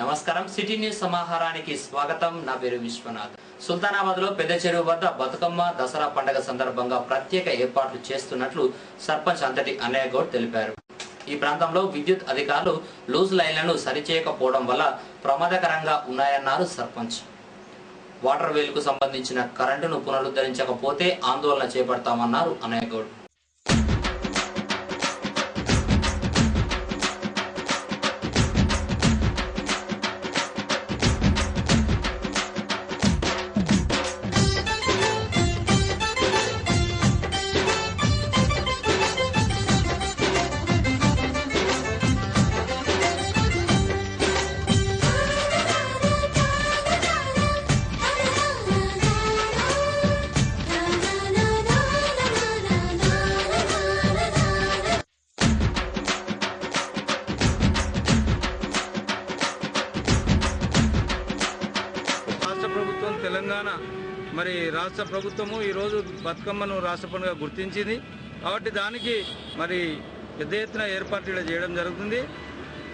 నమస్కారం city news సమాహారానికి స్వాగతం. నా పేరు విశ్వనాథ్. సుల్తానాబాద్ లో పెద్ద చెరువు వద్ద బతుకమ్మ దసరా పండుగ సందర్భంగా ప్రత్యేక ఏర్పాట్లు చేస్తున్నట్లు సర్పంచ్ అంతటి అన్నయ్య గౌడ్ తెలిపారు. ఈ ప్రాంతంలో విద్యుత్ అధికారులు లూజ్ లైన్లను సరిచేయకపోవడం వల్ల ప్రమాదకరంగా ఉన్నాయన్నారు సర్పంచ్. వాటర్ వేల్ కు సంబంధించిన కరెంటును పునరుద్ధరించకపోతే ఆందోళన చేపడతామన్నారు అన్నయ్య గౌడ్. తెలంగాణ మరి రాష్ట్ర ప్రభుత్వము ఈరోజు బతుకమ్మను రాష్ట్ర పండుగ గుర్తించింది కాబట్టి దానికి మరి పెద్ద ఎత్తున ఏర్పాట్లు చేయడం జరుగుతుంది.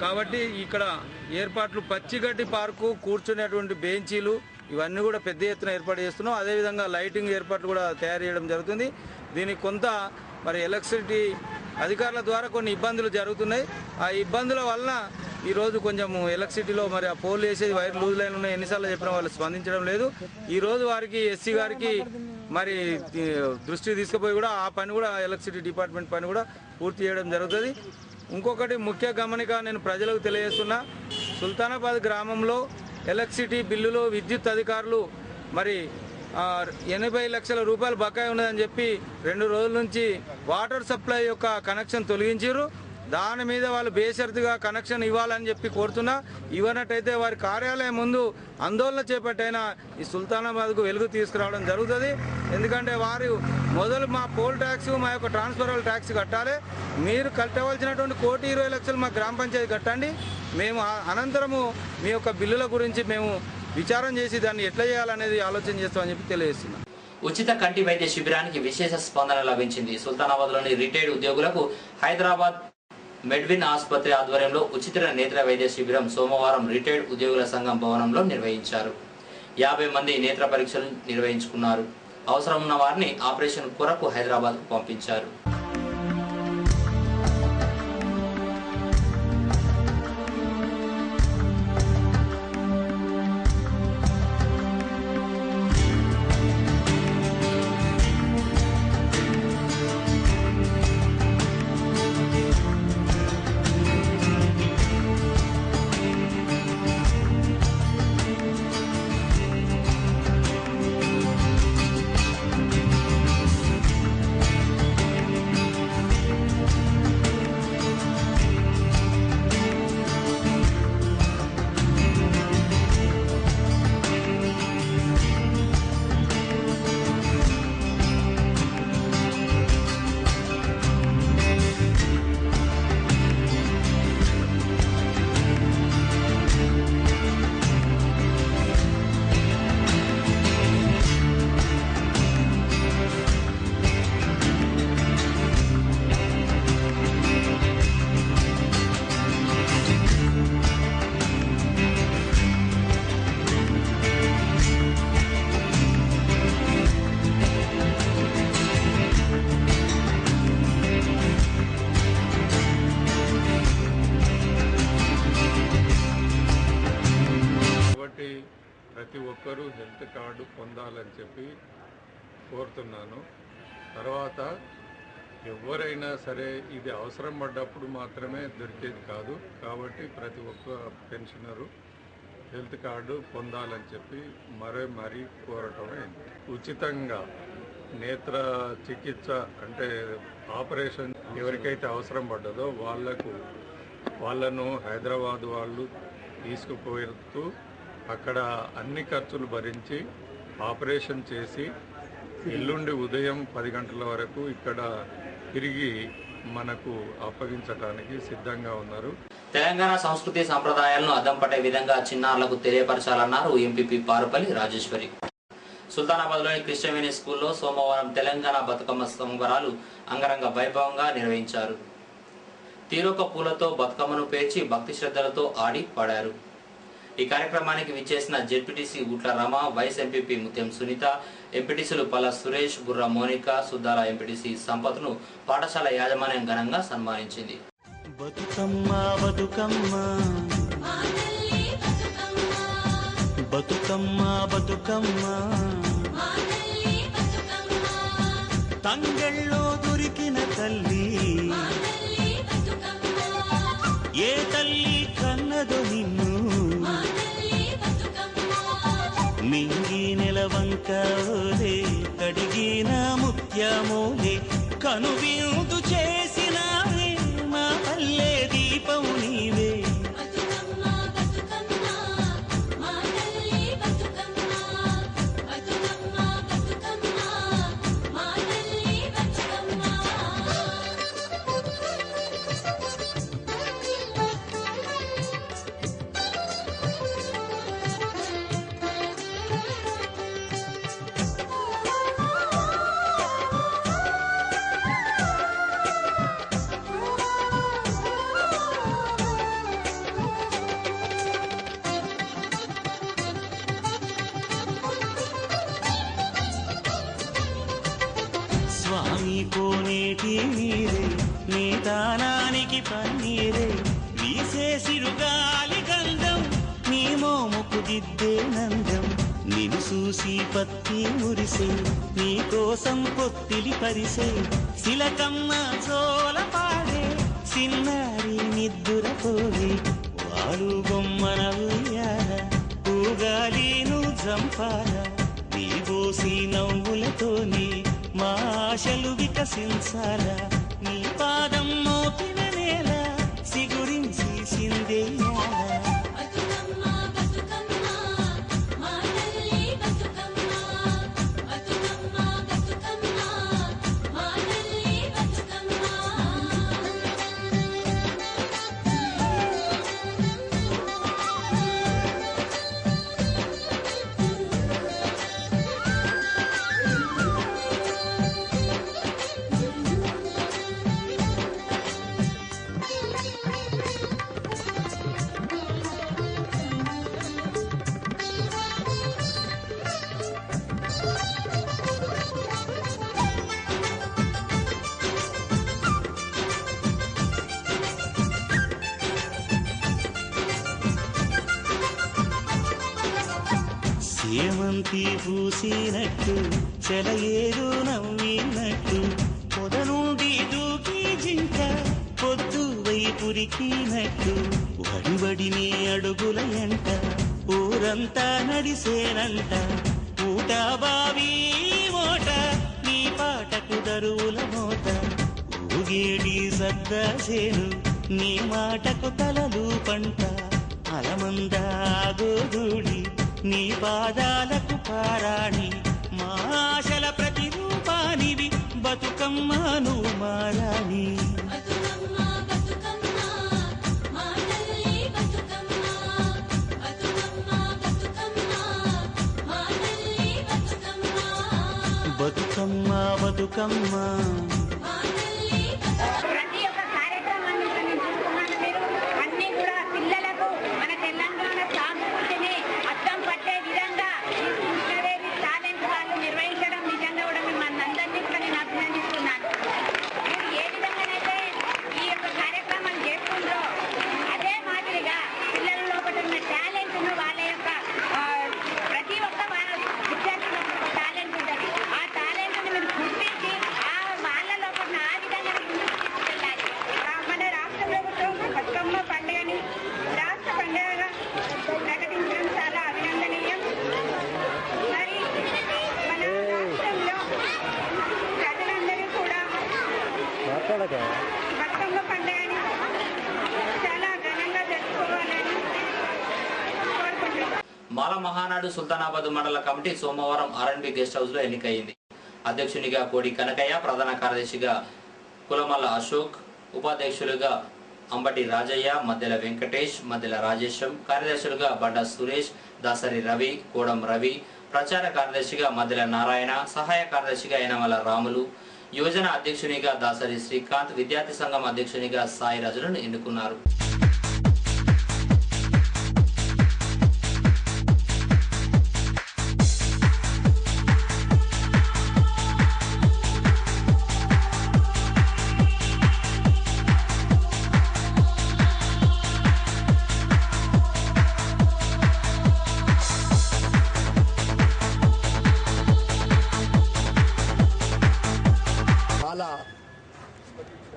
కాబట్టి ఇక్కడ ఏర్పాట్లు పచ్చిగడ్డి పార్కు, కూర్చునేటువంటి బెంచీలు ఇవన్నీ కూడా పెద్ద ఎత్తున ఏర్పాటు చేస్తున్నాం. అదేవిధంగా లైటింగ్ ఏర్పాట్లు కూడా తయారు చేయడం జరుగుతుంది. దీనికి కొంత మరి ఎలక్ట్రిసిటీ అధికారుల ద్వారా కొన్ని ఇబ్బందులు జరుగుతున్నాయి. ఆ ఇబ్బందుల వలన ఈరోజు కొంచెం ఎలక్ట్రిసిటీలో మరి ఆ పోల్ వేసేది వైర్ లూజ్ లైన్ ఉన్నాయి, ఎన్నిసార్లు చెప్పినా వాళ్ళు స్పందించడం లేదు. ఈరోజు వారికి ఎస్సీ గారికి మరి దృష్టి తీసుకుపోయి కూడా ఆ పని కూడా ఎలక్ట్రిసిటీ డిపార్ట్మెంట్ పని కూడా పూర్తి చేయడం జరుగుతుంది. ఇంకొకటి ముఖ్య గమనిక నేను ప్రజలకు తెలియజేస్తున్నా, సుల్తానాబాద్ గ్రామంలో ఎలక్ట్రిసిటీ బిల్లులో విద్యుత్ అధికారులు మరి 80 లక్షల రూపాయలు బకాయి ఉన్నదని చెప్పి 2 రోజుల నుంచి వాటర్ సప్లై యొక్క కనెక్షన్ తొలగించారు. దాని మీద వాళ్ళు బేషరతుగా కనెక్షన్ ఇవ్వాలని చెప్పి కోరుతున్నా. ఇవ్వనట్టయితే వారి కార్యాలయం ముందు ఆందోళన చేపట్టైనా ఈ సుల్తానాబాద్కు వెలుగు తీసుకురావడం జరుగుతుంది. ఎందుకంటే వారు మొదలు మా పోల్ ట్యాక్స్, మా యొక్క ట్రాన్స్ఫరల్ ట్యాక్స్ కట్టాలి. మీరు కట్టవలసినటువంటి 1,20,00,000 మా గ్రామ పంచాయతీ కట్టండి. మేము అనంతరము మీ యొక్క బిల్లుల గురించి మేము విచారం చేసి దాన్ని ఎట్లా చేయాలనేది ఆలోచన చేస్తామని చెప్పి తెలియజేస్తున్నాం. ఉచిత కంటి వైద్య శిబిరానికి విశేష స్పందన లభించింది. సుల్తానాబాద్ లోని రిటైర్డ్ ఉద్యోగులకు హైదరాబాద్ మెడ్విన్ ఆసుపత్రి ఆధ్వర్యంలో ఉచిత నేత్ర వైద్య శిబిరం సోమవారం రిటైర్డ్ ఉద్యోగుల సంఘం భవనంలో నిర్వహించారు. 50 మంది నేత్ర పరీక్షలు నిర్వహించుకున్నారు. అవసరం ఉన్న వారిని ఆపరేషన్ కొరకు హైదరాబాద్ పంపించారు. ప్రతి ఒక్కరూ హెల్త్ కార్డు పొందాలని చెప్పి కోరుతున్నాను. తర్వాత ఎవరైనా సరే ఇది అవసరం పడ్డప్పుడు మాత్రమే దొరికేది కాదు. కాబట్టి ప్రతి ఒక్క పెన్షనరు హెల్త్ కార్డు పొందాలని చెప్పి మరీ కోరటమే. ఉచితంగా నేత్ర చికిత్స అంటే ఆపరేషన్ ఎవరికైతే అవసరం పడ్డదో వాళ్ళను హైదరాబాద్ వాళ్ళు తీసుకుపోతూ అక్కడ అన్ని ఖర్చులు భరించి ఆపరేషన్ చేసి ఎల్లుండి ఉదయం 10 గంటల వరకు ఇక్కడ తిరిగి మనకు అప్పగించడానికి సిద్ధంగా ఉన్నారు. తెలంగాణ సంస్కృతి సంప్రదాయాలను అద్దం పట్టే విధంగా చిన్నారులకు తెలియపరచాలన్నారు ఎంపీపీ పారుపల్లి రాజేశ్వరి. సుల్తానాబాద్ లోని క్రిస్టియన్ స్కూల్లో సోమవారం తెలంగాణ బతుకమ్మ సంబరాలు అంగరంగ వైభవంగా నిర్వహించారు. తీరొక పూలతో బతుకమ్మను పేర్చి భక్తి శ్రద్ధలతో ఆడి పాడారు. ఈ కార్యక్రమానికి విచ్చేసిన ZPTC Utla Rama, vice MPP ముత్యం సునీత, ఎంపీటీసీలు పల్ల సురేష్, బుర్రా మోనిక, సుద్దాల ఎంపీటీసీ సంపత్ను పాఠశాల యాజమాన్యం ఘనంగా సన్మానించింది. బతుకమ్మ బతుకమ్మ బతుకమ్మ బతుకమ్మ తంగెళ్ళో దొరికిన తల్లి, ఏ తల్లి కన్నదో నిన్ను, మింగి నెలవంకలే కడిగిన ముత్యమోలే కనువిందు చేసినావే మా పల్లె దీపం నీవే. స్వామి కోనేటి నీరే నీ దానానికి పన్నీరే, వీసే సిరుగాలి గంధం నీ మోముకు దిద్దే నందం, నిన్ను చూసి పత్తి మురిసే నీ కోసం పొత్తిలి పరిసే, శిలకమ్మ చోల పాడే సిన్నారి నిద్దుర పోలే, వాడు బొమ్మన ఉయ్యాల ఊగాలిను జంపాల, నీ బోసి నవ్వులతోని మా ఆశలు వికసించాలా, నీ పాదం మోపిన నేల సిగురించి సిందేయాలా. సేమంతి పూసినట్టు చెలయేరు నవ్వినట్టు, పొద నుండి దూకి జింక పొద్దు వైపురికినట్టు, వడివడి నీ అడుగుల ఎంట ఊరంతా నడిసేనంట, ఊట బావి మోట నీ పాటకు దరువుల మోత, ఊగేడి సద్దా చేను నీ మాటకు తలలు పంట, అలమంద గోధూళి నీ పాదాలకు పారాణి, మా ఆశల ప్రతిరూపానివి బతుకమ్మ నువ్వు మారాణి. బతుకమ్మ బతుకమ్మ మాల మహానాడు సుల్తానాబాద్ మండల కమిటీ సోమవారం ఆర్ఎన్బి గెస్ట్ హౌస్ లో ఎన్నికైంది. అధ్యక్షునిగా కోడి కనకయ్య, ప్రధాన కార్యదర్శిగా కులమల్ల అశోక్, ఉపాధ్యక్షులుగా అంబటి రాజయ్య, మద్దెల వెంకటేష్, మద్దెల రాజేశం, కార్యదర్శులుగా బండ సురేష్, దాసరి రవి, కోడం రవి, ప్రచార కార్యదర్శిగా మద్దెల నారాయణ, సహాయ కార్యదర్శిగా యనమల రాములు, యువజన అధ్యక్షునిగా దాసరి శ్రీకాంత్, విద్యార్థి సంఘం అధ్యక్షునిగా సాయి రాజులను ఎన్నుకున్నారు.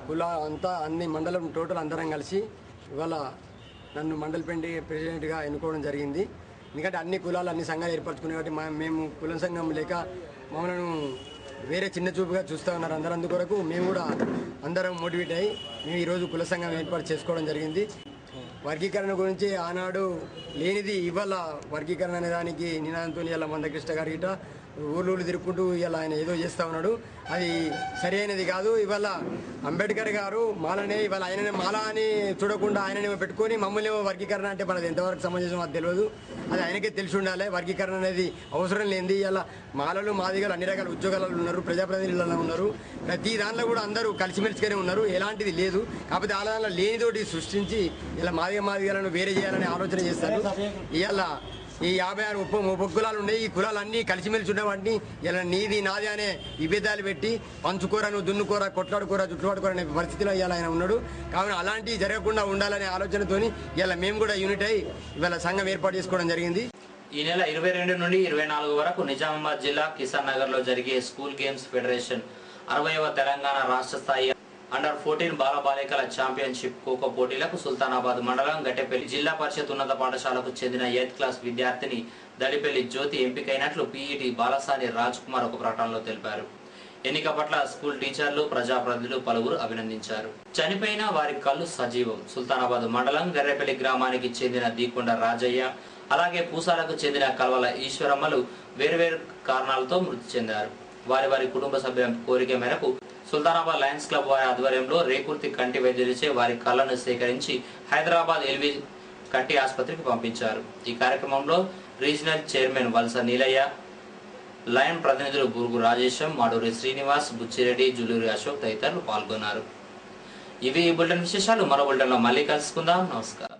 కుల అంతా అన్ని మండలం టోటల్ అందరం కలిసి ఇవాళ నన్ను మండల ప్రెసిడెంట్గా ఎన్నుకోవడం జరిగింది. ఎందుకంటే అన్ని కులాలు అన్ని సంఘాలు ఏర్పరచుకునే కాబట్టి మేము కుల సంఘం లేక మమ్మల్ని వేరే చిన్న చూపుగా చూస్తూ ఉన్నారు అందరూ. అందుకొరకు మేము కూడా అందరం మోటివేట్ అయ్యి మేము ఈరోజు కుల సంఘం ఏర్పాటు చేసుకోవడం జరిగింది. వర్గీకరణ గురించి ఆనాడు లేనిది ఇవాళ వర్గీకరణ అనే దానికి నినాదంతో ఇలా మందకృష్ణ గారి గిట ఊళ్ళు తిరుక్కుంటూ ఇలా ఆయన ఏదో చేస్తూ ఉన్నాడు. అది సరి అయినది కాదు. ఇవాళ అంబేద్కర్ గారు మాలనే ఇవాళ ఆయననే మాల అని చూడకుండా ఆయననే పెట్టుకొని మమ్మల్ని వర్గీకరణ అంటే మనది ఎంతవరకు సమంజసం అది తెలియదు. అది ఆయనకే తెలిసి ఉండాలి. వర్గీకరణ అనేది అవసరం లేనిది. ఇలా మాలలు మాదిగలు అన్ని రకాల ఉద్యోగాలలో ఉన్నారు, ప్రజాప్రతినిధులలో ఉన్నారు. ప్రతి దాంట్లో కూడా అందరూ కలిసిమెలిసిగానే ఉన్నారు. ఎలాంటిది లేదు. కాకపోతే ఆ దాంట్లో లేనితోటి సృష్టించి ఇలా మాదిగలను వేరే చేయాలనే ఆలోచన చేస్తారు. ఇవాళ ఈ 56 ఉపకులాలు ఉన్నాయి. ఈ కులాలన్నీ కలిసిమెలిసి ఉన్న వాటిని ఇలా నీది నాది అనే విభేదాలు పెట్టి పంచుకోరా, నువ్వు దున్నుకోరా, కొట్లాడుకోరా, జుట్టుపడుకోరా అనే పరిస్థితిలో ఇలా ఆయన ఉన్నాడు. కావున అలాంటివి జరగకుండా ఉండాలనే ఆలోచనతోని ఇలా మేము కూడా యూనిట్ అయ్యి ఇవాళ సంఘం ఏర్పాటు చేసుకోవడం జరిగింది. ఈ నెల 22 నుండి 24 వరకు నిజామాబాద్ జిల్లా కిసాన్ నగర్ లో జరిగే స్కూల్ గేమ్స్ ఫెడరేషన్ 60వ తెలంగాణ రాష్ట్ర స్థాయి అండర్ 14 బాలబాలికల ఛాంపియన్షిప్ ఖోఖో పోటీలకు సుల్తానాబాద్ మండలం గట్టెపల్లి జిల్లా పరిషత్ ఉన్నత పాఠశాలకు చెందిన 8th క్లాస్ విద్యార్థిని దడిపల్లి జ్యోతి ఎంపికైనట్లు పీఈటీ బాలసాని రాజ్ కుమార్ ఒక ప్రకటనలో తెలిపారు. ఎన్నిక పట్ల స్కూల్ టీచర్లు, ప్రజాప్రతినిధులు పలువురు అభినందించారు. చనిపోయిన వారి కళ్ళు సజీవం. సుల్తానాబాద్ మండలం గర్రెపల్లి గ్రామానికి చెందిన దీకొండ రాజయ్య, అలాగే పూసాలకు చెందిన కల్వల ఈశ్వరమ్మలు వేర్వేరు కారణాలతో మృతి చెందారు. వారి కుటుంబ సభ్యుల కోరిక మేరకు సుల్తానాబాద్ లయన్స్ క్లబ్ వారి ఆధ్వర్యంలో రేకుర్తి కంటి వైద్యులచే వారి కళ్ళను సేకరించి హైదరాబాద్ ఎల్వి కంటి ఆసుపత్రికి పంపించారు. ఈ కార్యక్రమంలో రీజనల్ చైర్మన్ వలస నీలయ్య, లయన్ ప్రతినిధులు బురుగు రాజేశం, మాడూరి శ్రీనివాస్, బుచ్చిరెడ్డి, జులూరి అశోక్ తదితరులు పాల్గొన్నారు. ఇవి ఈ బులెటిన్ విశేషాలు. మరో బులెటిన్లో మళ్ళీ కలుసుకుందాం. నమస్కారం.